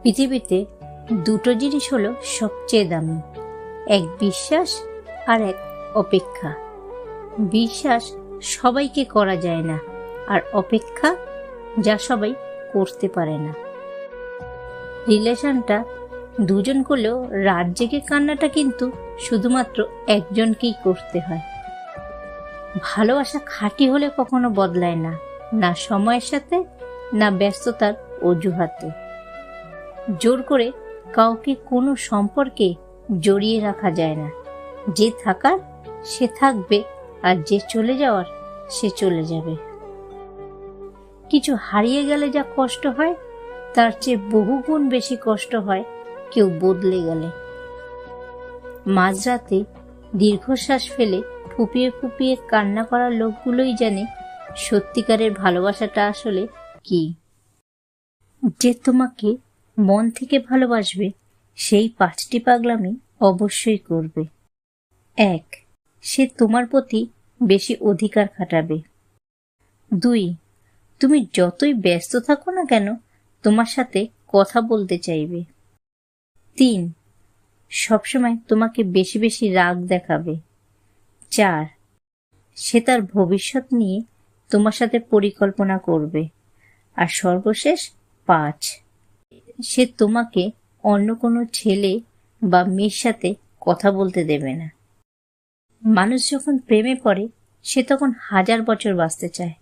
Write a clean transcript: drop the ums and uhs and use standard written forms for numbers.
পৃথিবীতে দুটো জিনিস হলো সবচেয়ে দামি, এক বিশ্বাস আর এক অপেক্ষা। বিশ্বাস সবাইকে করা যায় না, আর অপেক্ষা যা সবাই করতে পারে না। রিলেশনটা দুজন করলেও রাত জেগে কান্নাটা কিন্তু শুধুমাত্র একজনকেই করতে হয়। ভালোবাসা খাঁটি হলে কখনো বদলায় না, না সময়ের সাথে, না ব্যস্ততার অজুহাতে। জোর করে কাউকে কোনো সম্পর্কে জড়িয়ে রাখা যায় না। যে থাকার সে থাকবে, আর যে চলে যাওয়ার সে চলে যাবে। কিছু হারিয়ে গেলে যা কষ্ট হয়, তার চেয়ে বহুগুণ বেশি কষ্ট হয় কেউ বদলে গেলে। মাঝরাতে দীর্ঘশ্বাস ফেলে ফুপিয়ে ফুপিয়ে কান্না করা লোকগুলোই জানে সত্যিকারের ভালোবাসাটা আসলে কি। যে তোমাকে মন থেকে ভালোবাসবে, সেই 5টি পাগলামি অবশ্যই করবে। 1. সে তোমার প্রতি বেশি অধিকার খাটাবে। 2. তুমি যতই ব্যস্ত থাকো না কেন, তোমার সাথে কথা বলতে চাইবে। 3. সবসময় তোমাকে বেশি বেশি রাগ দেখাবে। 4. সে তার ভবিষ্যৎ নিয়ে তোমার সাথে পরিকল্পনা করবে। আর সর্বশেষ 5. সে তোমাকে অন্য কোনো ছেলে বা মেয়ের সাথে কথা বলতে দেবে না। মানুষ যখন প্রেমে পড়ে, সে তখন 1000 বছর বাঁচতে চায়,